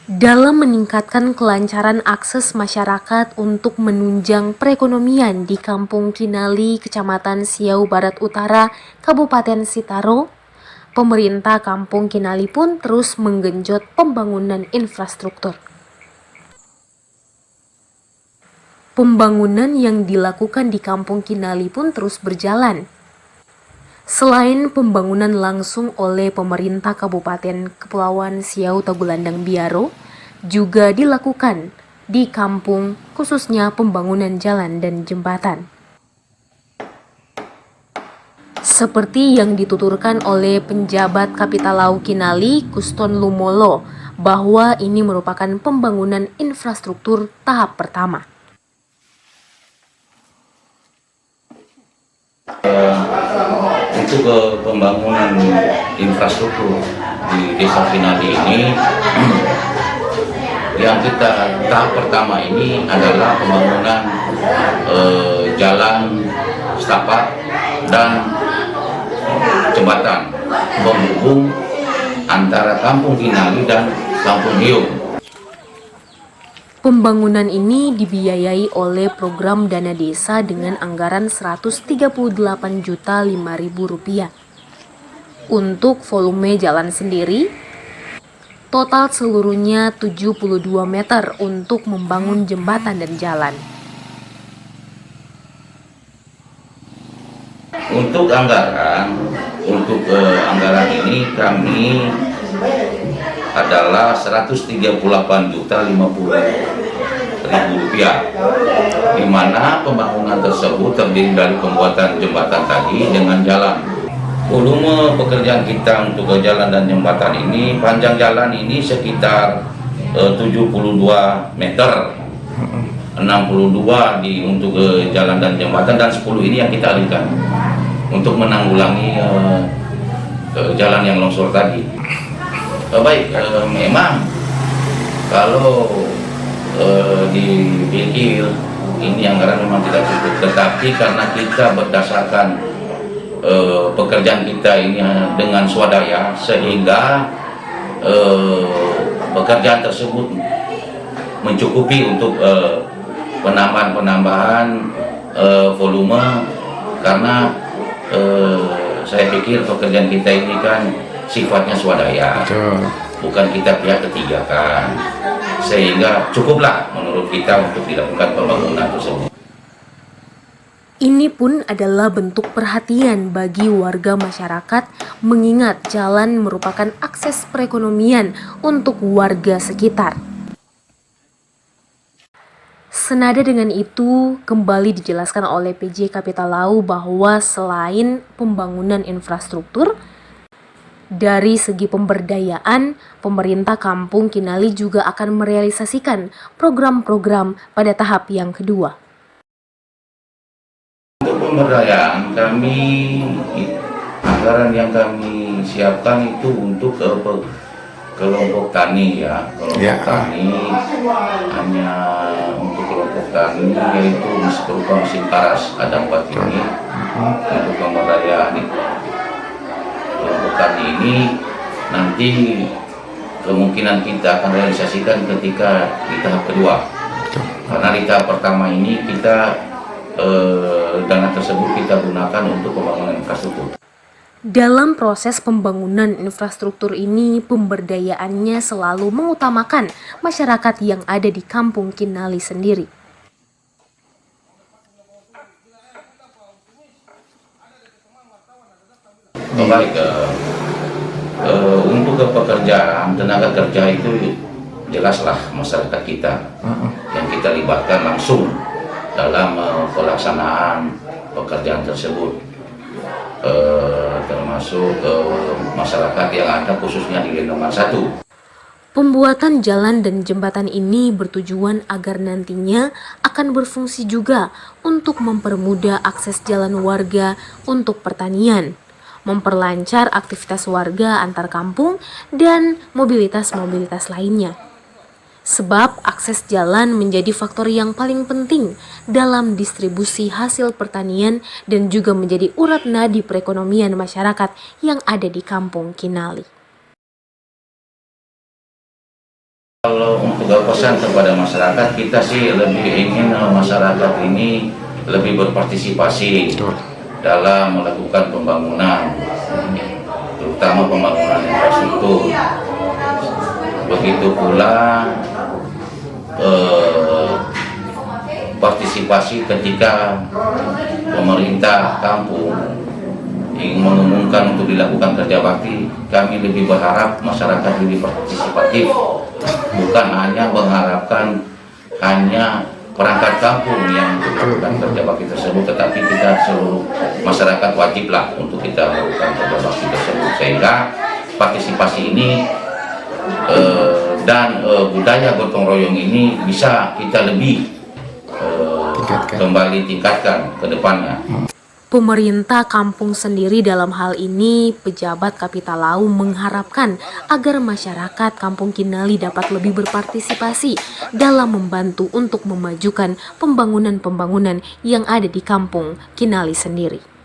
Dalam meningkatkan kelancaran akses masyarakat untuk menunjang perekonomian di Kampung Kinali, Kecamatan Siau Barat Utara, Kabupaten Sitaro, pemerintah Kampung Kinali pun terus menggenjot pembangunan infrastruktur. Pembangunan yang dilakukan di Kampung Kinali pun terus berjalan. Selain pembangunan langsung oleh pemerintah Kabupaten Kepulauan Siau Tagulandang Biaro, juga dilakukan di kampung, khususnya pembangunan jalan dan jembatan. Seperti yang dituturkan oleh penjabat Kapitalau Kinali, Kuston Lumolo, bahwa ini merupakan pembangunan infrastruktur tahap pertama. Untuk pembangunan infrastruktur di Desa Kinali ini, yang kita tahap pertama ini adalah pembangunan jalan setapak dan jembatan penghubung antara Kampung Kinali dan Kampung Hiung. Pembangunan ini dibiayai oleh program dana desa dengan anggaran Rp138.005.000. Untuk volume jalan sendiri, total seluruhnya 72 meter untuk membangun jembatan dan jalan. Untuk anggaran ini kami adalah Rp138.050.000, di mana pembangunan tersebut terdiri dari pembuatan jembatan tadi dengan jalan. Volume pekerjaan kita untuk jalan dan jembatan ini, panjang jalan ini sekitar 72 meter, 62 untuk jalan dan jembatan, dan 10 ini yang kita alihkan untuk menanggulangi jalan yang longsor tadi. Baik, memang kalau dipikir ini anggaran memang tidak cukup, tetapi karena kita berdasarkan pekerjaan kita ini dengan swadaya, sehingga pekerjaan tersebut mencukupi untuk penambahan volume, karena saya pikir pekerjaan kita ini kan sifatnya swadaya. Betul. Bukan kita pihak ketiga kan, sehingga cukuplah menurut kita untuk dilakukan pembangunan tersebut. Ini pun adalah bentuk perhatian bagi warga masyarakat, mengingat jalan merupakan akses perekonomian untuk warga sekitar. Senada dengan itu, kembali dijelaskan oleh PJ Kapitalau bahwa selain pembangunan infrastruktur, dari segi pemberdayaan, pemerintah Kampung Kinali juga akan merealisasikan program-program pada tahap yang kedua. Untuk pemberdayaan, anggaran yang kami siapkan itu untuk kelompok tani ya, tani hanya untuk kelompok tani, yaitu berupa mesin paras, ada 4 ini untuk pemberdayaan kelompok tani ini. Nanti kemungkinan kita akan realisasikan ketika di tahap kedua, karena di tahap pertama ini kita dana tersebut kita gunakan untuk pembangunan infrastruktur. Dalam proses pembangunan infrastruktur ini, pemberdayaannya selalu mengutamakan masyarakat yang ada di Kampung Kinali sendiri. Baik, untuk pekerjaan tenaga kerja itu jelaslah masyarakat kita yang kita libatkan langsung dalam pelaksanaan pekerjaan tersebut, termasuk masyarakat yang ada khususnya di Lendongan 1. Pembuatan jalan dan jembatan ini bertujuan agar nantinya akan berfungsi juga untuk mempermudah akses jalan warga untuk pertanian, memperlancar aktivitas warga antar kampung, dan mobilitas-mobilitas lainnya. Sebab akses jalan menjadi faktor yang paling penting dalam distribusi hasil pertanian dan juga menjadi urat nadi perekonomian masyarakat yang ada di Kampung Kinali. Kalau untuk pesan kepada masyarakat, kita sih lebih ingin masyarakat ini lebih berpartisipasi dalam melakukan pembangunan, terutama pembangunan infrastruktur. Begitu pula partisipasi ketika pemerintah kampung ingin mengumumkan untuk dilakukan kerja bakti, kami lebih berharap masyarakat lebih partisipatif, bukan hanya mengharapkan hanya perangkat kampung yang melakukan kerja bakti tersebut, tetapi kita seluruh masyarakat wajiblah untuk kita melakukan kerja bakti tersebut, sehingga partisipasi ini dan budaya gotong royong ini bisa kita lebih kembali tingkatkan ke depannya. Pemerintah kampung sendiri dalam hal ini, pejabat Kapitalau mengharapkan agar masyarakat Kampung Kinali dapat lebih berpartisipasi dalam membantu untuk memajukan pembangunan-pembangunan yang ada di Kampung Kinali sendiri.